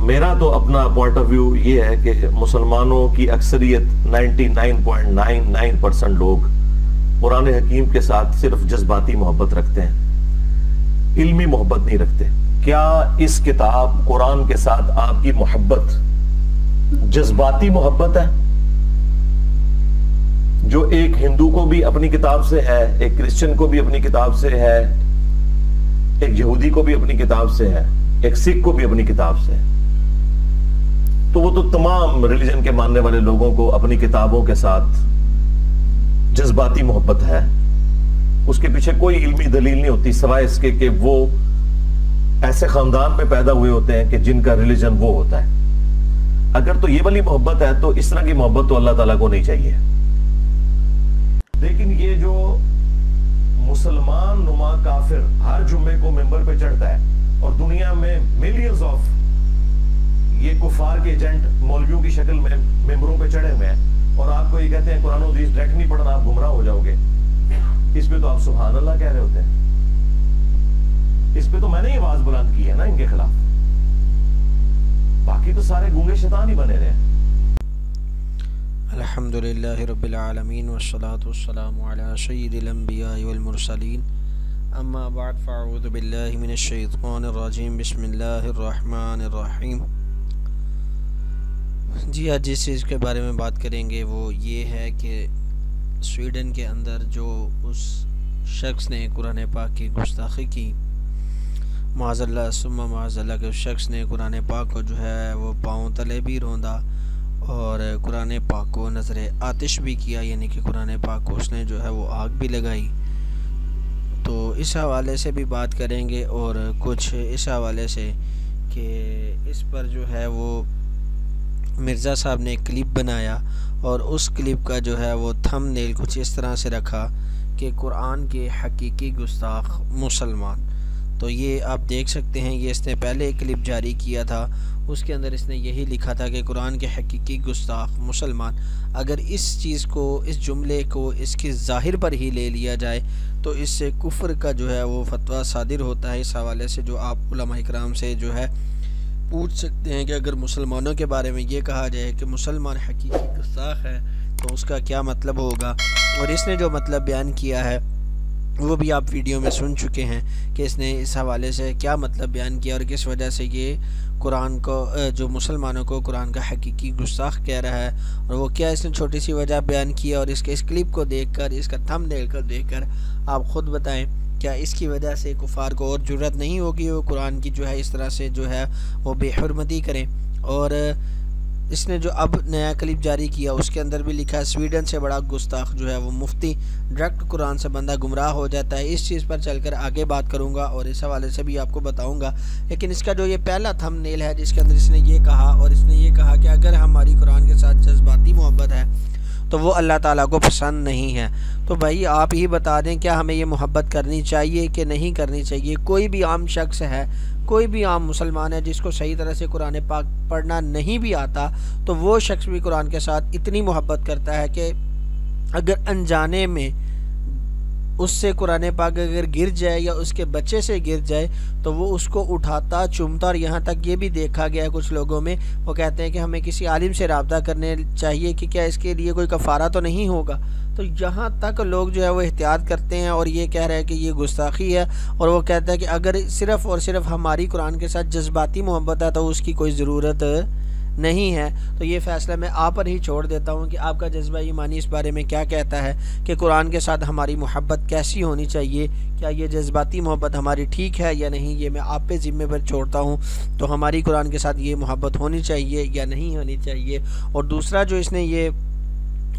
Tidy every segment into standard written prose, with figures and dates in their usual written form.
میرا تو اپنا پوائنٹ آف ویو یہ ہے کہ مسلمانوں کی اکثریت 99.99% لوگ قرآن حکیم کے ساتھ صرف جذباتی محبت رکھتے ہیں، علمی محبت نہیں رکھتے۔ کیا اس کتاب قرآن کے ساتھ آپ کی محبت جذباتی محبت ہے، جو ایک ہندو کو بھی اپنی کتاب سے ہے، ایک کرسچن کو بھی اپنی کتاب سے ہے، ایک یہودی کو بھی اپنی کتاب سے ہے، ایک سکھ کو بھی اپنی کتاب سے ہے؟ تو وہ تو تمام ریلیجن کے ماننے والے لوگوں کو اپنی کتابوں کے ساتھ جذباتی محبت ہے، اس کے پیچھے کوئی علمی دلیل نہیں ہوتی سوائے اس کے کہ وہ ایسے خاندان میں پیدا ہوئے ہوتے ہیں کہ جن کا ریلیجن وہ ہوتا ہے۔ اگر تو یہ والی محبت ہے تو اس طرح کی محبت تو اللہ تعالیٰ کو نہیں چاہیے۔ لیکن یہ جو مسلمان نما کافر ہر جمعے کو ممبر پہ چڑھتا ہے اور دنیا میں ملینز آف یہ کفار کے ایجنٹ مولویوں کی شکل میں ممبروں پہ چڑھے ہوئے ہیں اور آپ کو یہ کہتے ہیں قرآن و حدیث ڈائریکٹ نہیں پڑھنا، آپ گمراہ ہو جاؤ گے، اس پہ تو آپ سبحان اللہ کہہ رہے ہوتے ہیں۔ اس پہ تو میں نے یہ آواز بلند کی ہے نا ان کے خلاف، باقی تو سارے گونگے شیطان ہی بنے رہے ہیں۔ الحمدللہ رب العالمین والصلاة والسلام علی سید الانبیاء والمرسلین، اما بعد فاعوذ باللہ من الشیطان الرجیم، بسم اللہ الرحمن الرحیم۔ جی آج جس چیز کے بارے میں بات کریں گے وہ یہ ہے کہ سویڈن کے اندر جو اس شخص نے قرآن پاک کی گستاخی کی، معاذ اللہ ثم معاذ اللہ، کہ اس شخص نے قرآن پاک کو جو ہے وہ پاؤں تلے بھی روندا اور قرآن پاک کو نظر آتش بھی کیا، یعنی کہ قرآن پاک کو اس نے جو ہے وہ آگ بھی لگائی۔ تو اس حوالے سے بھی بات کریں گے اور کچھ اس حوالے سے کہ اس پر جو ہے وہ مرزا صاحب نے ایک کلپ بنایا اور اس کلپ کا جو ہے وہ تھم نیل کچھ اس طرح سے رکھا کہ قرآن کے حقیقی گستاخ مسلمان۔ تو یہ آپ دیکھ سکتے ہیں، یہ اس نے پہلے ایک کلپ جاری کیا تھا، اس کے اندر اس نے یہی لکھا تھا کہ قرآن کے حقیقی گستاخ مسلمان۔ اگر اس چیز کو، اس جملے کو اس کے ظاہر پر ہی لے لیا جائے تو اس سے کفر کا جو ہے وہ فتویٰ صادر ہوتا ہے۔ اس حوالے سے جو آپ علماء اکرام سے جو ہے پوچھ سکتے ہیں کہ اگر مسلمانوں کے بارے میں یہ کہا جائے کہ مسلمان حقیقی گستاخ ہے تو اس کا کیا مطلب ہوگا، اور اس نے جو مطلب بیان کیا ہے وہ بھی آپ ویڈیو میں سن چکے ہیں کہ اس نے اس حوالے سے کیا مطلب بیان کیا اور کس وجہ سے یہ قرآن کو، جو مسلمانوں کو قرآن کا حقیقی گستاخ کہہ رہا ہے، اور وہ کیا اس نے چھوٹی سی وجہ بیان کی اور اس کے اس کلپ کو دیکھ کر، اس کا تھم نیل کو دیکھ کر آپ خود بتائیں کیا اس کی وجہ سے کفار کو اور جرأت نہیں ہوگی وہ قرآن کی جو ہے اس طرح سے جو ہے وہ بے حرمتی کریں۔ اور اس نے جو اب نیا کلپ جاری کیا اس کے اندر بھی لکھا ہے سویڈن سے بڑا گستاخ جو ہے وہ مفتی، ڈائریکٹ قرآن سے بندہ گمراہ ہو جاتا ہے۔ اس چیز پر چل کر آگے بات کروں گا اور اس حوالے سے بھی آپ کو بتاؤں گا، لیکن اس کا جو یہ پہلا تھم نیل ہے جس کے اندر اس نے یہ کہا، اور اس نے یہ کہا کہ اگر ہماری قرآن کے ساتھ جذباتی محبت ہے تو وہ اللہ تعالیٰ کو پسند نہیں ہے۔ تو بھائی آپ ہی بتا دیں کیا ہمیں یہ محبت کرنی چاہیے کہ نہیں کرنی چاہیے؟ کوئی بھی عام شخص ہے، کوئی بھی عام مسلمان ہے جس کو صحیح طرح سے قرآن پاک پڑھنا نہیں بھی آتا تو وہ شخص بھی قرآن کے ساتھ اتنی محبت کرتا ہے کہ اگر انجانے میں اس سے قرآن پاک اگر گر جائے یا اس کے بچے سے گر جائے تو وہ اس کو اٹھاتا، چومتا، اور یہاں تک یہ بھی دیکھا گیا ہے کچھ لوگوں میں وہ کہتے ہیں کہ ہمیں کسی عالم سے رابطہ کرنے چاہیے کہ کیا اس کے لیے کوئی کفارہ تو نہیں ہوگا۔ تو یہاں تک لوگ جو ہے وہ احتیاط کرتے ہیں اور یہ کہہ رہے ہیں کہ یہ گستاخی ہے، اور وہ کہتا ہے کہ اگر صرف اور صرف ہماری قرآن کے ساتھ جذباتی محبت ہے تو اس کی کوئی ضرورت نہیں ہے۔ تو یہ فیصلہ میں آپ پر ہی چھوڑ دیتا ہوں کہ آپ کا جذبہ ایمانی اس بارے میں کیا کہتا ہے کہ قرآن کے ساتھ ہماری محبت کیسی ہونی چاہیے، کیا یہ جذباتی محبت ہماری ٹھیک ہے یا نہیں، یہ میں آپ پہ ذمہ پر چھوڑتا ہوں۔ تو ہماری قرآن کے ساتھ یہ محبت ہونی چاہیے یا نہیں ہونی چاہیے۔ اور دوسرا جو اس نے یہ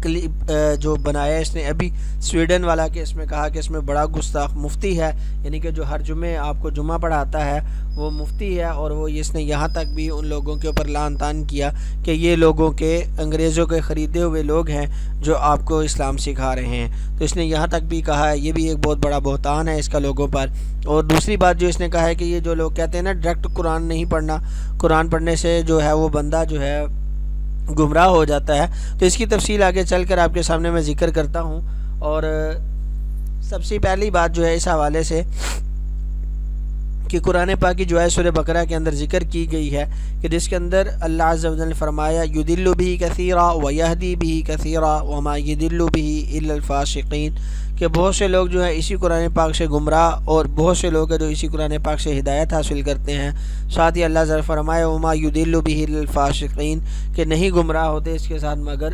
کلپ جو بنایا اس نے ابھی سویڈن والا، کہ اس میں کہا کہ اس میں بڑا گستاخ مفتی ہے، یعنی کہ جو ہر جمعے آپ کو جمعہ پڑھاتا ہے وہ مفتی ہے، اور وہ اس نے یہاں تک بھی ان لوگوں کے اوپر لعن طعن کیا کہ یہ لوگوں کے انگریزوں کے خریدے ہوئے لوگ ہیں جو آپ کو اسلام سکھا رہے ہیں۔ تو اس نے یہاں تک بھی کہا ہے، یہ بھی ایک بہت بڑا بہتان ہے اس کا لوگوں پر۔ اور دوسری بات جو اس نے کہا ہے کہ یہ جو لوگ کہتے ہیں نا ڈائریکٹ قرآن نہیں پڑھنا، قرآن پڑھنے سے جو ہے وہ بندہ جو ہے گمراہ ہو جاتا ہے، تو اس کی تفصیل آگے چل کر آپ کے سامنے میں ذکر کرتا ہوں۔ اور سب سے پہلی بات جو ہے اس حوالے سے کہ قرآن پاک کی جو ہے سورہ بقرہ کے اندر ذکر کی گئی ہے کہ جس کے اندر اللہ عز و جل نے فرمایا یضل بہ کثیرا ویہدی بہ کثیرا وما یضل بہ الا الفاسقین، کہ بہت سے لوگ جو ہے اسی قرآن پاک سے گمراہ اور بہت سے لوگ جو اسی قرآن پاک سے ہدایت حاصل کرتے ہیں۔ ساتھ ہی اللہ عز و جل فرمایا وما یضل بہ الا الفاسقین، کہ نہیں گمراہ ہوتے اس کے ساتھ مگر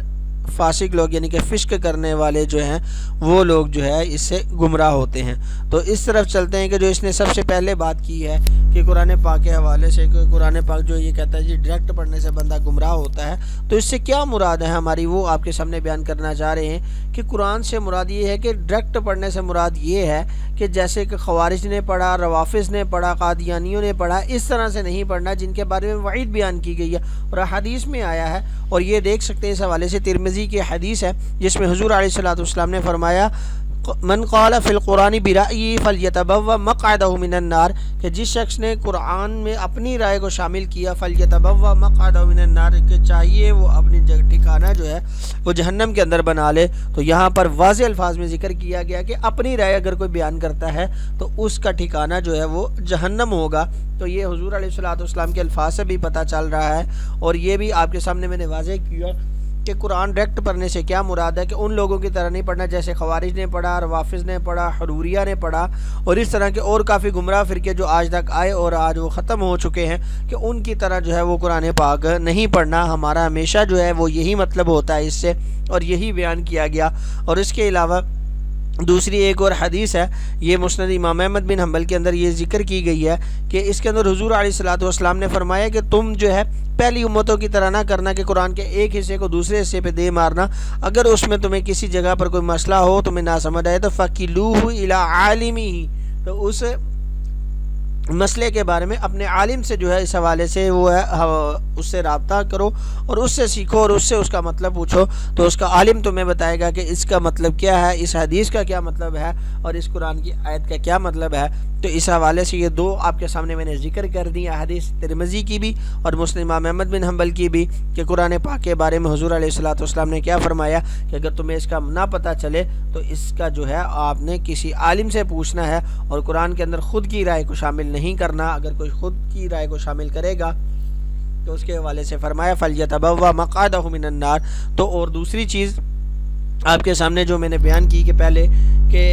فاسق لوگ، یعنی کہ فسق کرنے والے جو ہیں وہ لوگ جو ہے اس سے گمراہ ہوتے ہیں۔ تو اس طرف چلتے ہیں کہ جو اس نے سب سے پہلے بات کی ہے کہ قرآن پاک کے حوالے سے، کہ قرآن پاک جو یہ کہتا ہے جی ڈائریکٹ پڑھنے سے بندہ گمراہ ہوتا ہے، تو اس سے کیا مراد ہے ہماری، وہ آپ کے سامنے بیان کرنا چاہ رہے ہیں کہ قرآن سے مراد یہ ہے کہ ڈائریکٹ پڑھنے سے مراد یہ ہے کہ جیسے کہ خوارج نے پڑھا، روافظ نے پڑھا، قادیانیوں نے پڑھا، اس طرح سے نہیں پڑھنا جن کے بارے میں وعید بیان کی گئی ہے اور حدیث میں آیا ہے۔ اور یہ دیکھ سکتے ہیں اس حوالے سے ترمذی کی حدیث ہے جس میں حضور علیہ الصلوۃ والسلام نے فرمایا من قال فی القرآن برأیہ فلیتبوأ مقعدہ من النار، کہ جس شخص نے قرآن میں اپنی رائے کو شامل کیا فلیتبوأ مقعدہ من النار، کہ چاہیے وہ اپنی جگہ ٹھکانہ جو ہے وہ جہنم کے اندر بنا لے۔ تو یہاں پر واضح الفاظ میں ذکر کیا گیا کہ اپنی رائے اگر کوئی بیان کرتا ہے تو اس کا ٹھکانہ جو ہے وہ جہنم ہوگا۔ تو یہ حضور علیہ الصلوۃ والسلام کے الفاظ سے بھی پتہ چل رہا ہے، اور یہ بھی آپ کے سامنے میں نے واضح کیا کہ قرآن ڈائریکٹ پڑھنے سے کیا مراد ہے، کہ ان لوگوں کی طرح نہیں پڑھنا جیسے خوارج نے پڑھا، روافظ نے پڑھا، حروریہ نے پڑھا اور اس طرح کے اور کافی گمراہ فرقے جو آج تک آئے اور آج وہ ختم ہو چکے ہیں، کہ ان کی طرح جو ہے وہ قرآن پاک نہیں پڑھنا۔ ہمارا ہمیشہ جو ہے وہ یہی مطلب ہوتا ہے اس سے، اور یہی بیان کیا گیا۔ اور اس کے علاوہ دوسری ایک اور حدیث ہے، یہ مسند امام احمد بن حنبل کے اندر یہ ذکر کی گئی ہے کہ اس کے اندر حضور علیہ الصلوۃ والسلام نے فرمایا کہ تم جو ہے پہلی امتوں کی طرح نہ کرنا کہ قرآن کے ایک حصے کو دوسرے حصے پہ دے مارنا، اگر اس میں تمہیں کسی جگہ پر کوئی مسئلہ ہو، تمہیں نہ سمجھ آئے تو فَقِلُوهُ إِلَىٰ عَالِمِهِ، تو اس مسئلے کے بارے میں اپنے عالم سے جو ہے اس حوالے سے وہ ہے اس سے رابطہ کرو اور اس سے سیکھو اور اس سے اس کا مطلب پوچھو، تو اس کا عالم تمہیں بتائے گا کہ اس کا مطلب کیا ہے، اس حدیث کا کیا مطلب ہے اور اس قرآن کی آیت کا کیا مطلب ہے۔ تو اس حوالے سے یہ دو آپ کے سامنے میں نے ذکر کر دی حدیث ترمذی کی بھی اور مسند امام احمد بن حنبل کی بھی، کہ قرآن پاک کے بارے میں حضور علیہ الصلوۃ والسلام نے کیا فرمایا کہ اگر تمہیں اس کا نہ پتہ چلے تو اس کا جو ہے آپ نے کسی عالم سے پوچھنا ہے، اور قرآن کے اندر خود کی رائے کو شامل نہیں کرنا۔ اگر کوئی خود کی رائے کو شامل کرے گا تو اس کے حوالے سے فرمایا فَلْيَتَبَوَّأْ مَقْعَدَهُ مِنَ النَّارِ۔ تو اور دوسری چیز آپ کے سامنے جو میں نے بیان کی کہ پہلے کہ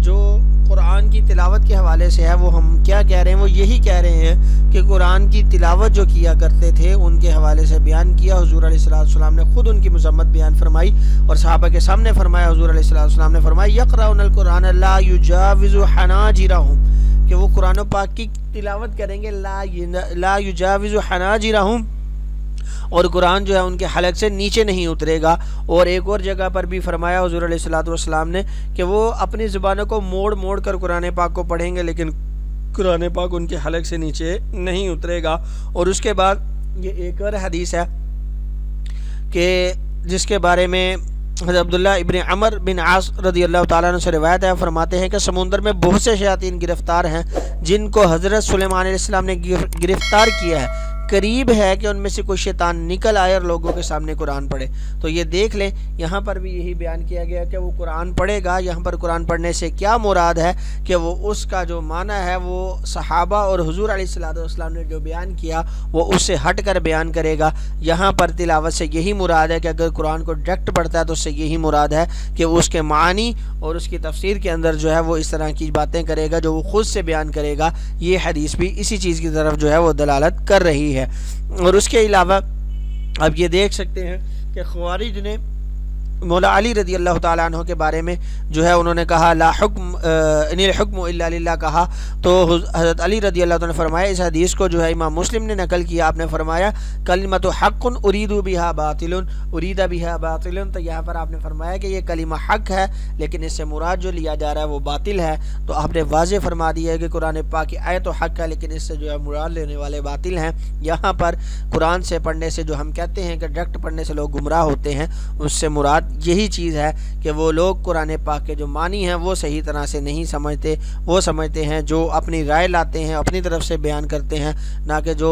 جو قرآن کی تلاوت کے حوالے سے ہے وہ ہم کیا کہہ رہے ہیں، وہ یہی کہہ رہے ہیں کہ قرآن کی تلاوت جو کیا کرتے تھے ان کے حوالے سے بیان کیا۔ حضور علیہ الصلوۃ والسلام نے خود ان کی مذمت بیان فرمائی اور صحابہ کے سامنے فرمایا۔ حضور علیہ الصلوۃ والسلام نے فرمایا یقرؤون القرآن لا یجاوز حناجرہم، کہ وہ قرآن و پاک کی تلاوت کریں گے لا یجاوز حناجرہم، اور قرآن جو ہے ان کے حلق سے نیچے نہیں اترے گا۔ اور ایک اور جگہ پر بھی فرمایا حضور علیہ الصلوۃ والسلام نے کہ وہ اپنی زبانوں کو موڑ موڑ کر قرآن پاک کو پڑھیں گے لیکن قرآن پاک ان کے حلق سے نیچے نہیں اترے گا۔ اور اس کے بعد یہ ایک اور حدیث ہے کہ جس کے بارے میں حضرت عبداللہ ابن عمر بن عاص رضی اللہ تعالیٰ عنہ سے روایت ہے، فرماتے ہیں کہ سمندر میں بہت سے شیاطین گرفتار ہیں جن کو حضرت سلیمان علیہ السلام نے گرفتار کیا ہے، قریب ہے کہ ان میں سے کوئی شیطان نکل آئے اور لوگوں کے سامنے قرآن پڑھے۔ تو یہ دیکھ لیں یہاں پر بھی یہی بیان کیا گیا کہ وہ قرآن پڑھے گا۔ یہاں پر قرآن پڑھنے سے کیا مراد ہے کہ وہ اس کا جو معنی ہے وہ صحابہ اور حضور علیہ الصلوۃ والسلام نے جو بیان کیا وہ اس سے ہٹ کر بیان کرے گا۔ یہاں پر تلاوت سے یہی مراد ہے کہ اگر قرآن کو ڈائریکٹ پڑھتا ہے تو اس سے یہی مراد ہے کہ وہ اس کے معنی اور اس کی تفسیر کے اندر جو ہے وہ اس طرح کی باتیں کرے گا جو وہ خود سے بیان کرے گا۔ یہ حدیث بھی اسی چیز کی طرف جو ہے وہ دلالت کر رہی ہے۔ اور اس کے علاوہ آپ یہ دیکھ سکتے ہیں کہ خوارج نے مولا علی رضی اللہ تعالیٰ عنہ کے بارے میں جو ہے انہوں نے کہا لا حکم ان الحکم الا للہ کہا، تو حضرت علی رضی اللہ عنہ نے فرمایا، اس حدیث کو جو ہے امام مسلم نے نقل کیا، آپ نے فرمایا کلمۃ حق ارید بہا باطل ارید بہا باطل، تو یہاں پر آپ نے فرمایا کہ یہ کلمہ حق ہے لیکن اس سے مراد جو لیا جا رہا ہے وہ باطل ہے۔ تو آپ نے واضح فرما دیا ہے کہ قرآن پاک کی آیت و حق ہے لیکن اس سے جو ہے مراد لینے والے باطل ہیں۔ یہاں پر قرآن سے پڑھنے سے جو ہم کہتے ہیں کہ ڈائریکٹ پڑھنے سے لوگ گمراہ ہوتے ہیں، اس سے مراد یہی چیز ہے کہ وہ لوگ قرآن پاک کے جو معنی ہیں وہ صحیح طرح سے نہیں سمجھتے، وہ سمجھتے ہیں جو اپنی رائے لاتے ہیں اپنی طرف سے بیان کرتے ہیں، نہ کہ جو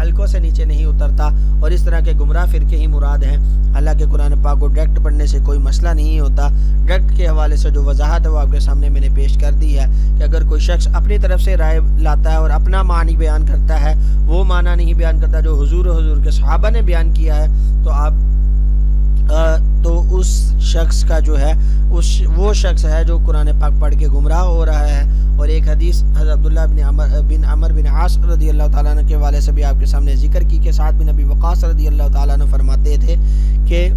حلقوں سے نیچے نہیں اترتا، اور اس طرح کے گمراہ فرقے ہی مراد ہیں۔ اللہ کے قرآن پاک کو ڈائریکٹ پڑھنے سے کوئی مسئلہ نہیں ہوتا۔ ڈائریکٹ کے حوالے سے جو وضاحت ہے وہ آپ کے سامنے میں نے پیش کر دی ہے کہ اگر کوئی شخص اپنی طرف سے رائے لاتا ہے اور اپنا معنی بیان کرتا ہے، وہ معنی نہیں بیان کرتا جو حضور کے صحابہ نے بیان کیا ہے، تو اس شخص کا جو ہے وہ شخص ہے جو قرآن پاک پڑھ کے گمراہ ہو رہا ہے۔ اور ایک حدیث حضرت عبداللہ بن عمر بن عاص رضی اللہ تعالیٰ عنہ کے حوالے سے بھی آپ کے سامنے ذکر کی کہ سعد بن ابی وقاص رضی اللہ تعالیٰ عنہ فرماتے تھے کہ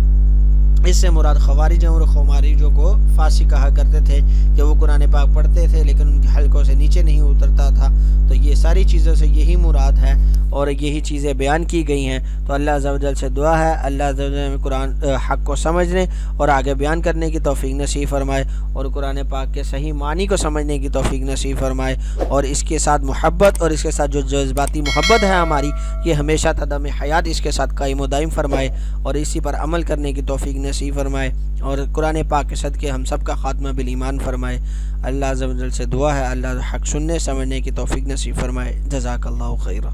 اس سے مراد خوارج ہیں، اور خوارجوں کو فاسق کہا کرتے تھے کہ وہ قرآن پاک پڑھتے تھے لیکن ان کے حلقوں سے نیچے نہیں اترتا تھا۔ تو یہ ساری چیزوں سے یہی مراد ہے اور یہی چیزیں بیان کی گئی ہیں۔ تو اللہ عز و جل سے دعا ہے اللہ عز و جل قرآن حق کو سمجھنے اور آگے بیان کرنے کی توفیق نصیب فرمائے، اور قرآن پاک کے صحیح معنی کو سمجھنے کی توفیق نصیب فرمائے، اور اس کے ساتھ محبت اور اس کے ساتھ جو جذباتی محبت ہے ہماری، یہ ہمیشہ تدام حیات اس کے ساتھ قائم و دائم فرمائے، اور اسی پر عمل کرنے کی توفیق نصیب فرمائے، اور قرآن پاک کے صدقے ہم سب کا خاتمہ بالایمان فرمائے۔ اللہ عز و جل سے دعا ہے اللہ حق سننے سمجھنے کی توفیق نصیب فرمائے۔ جزاک اللہ خیرہ۔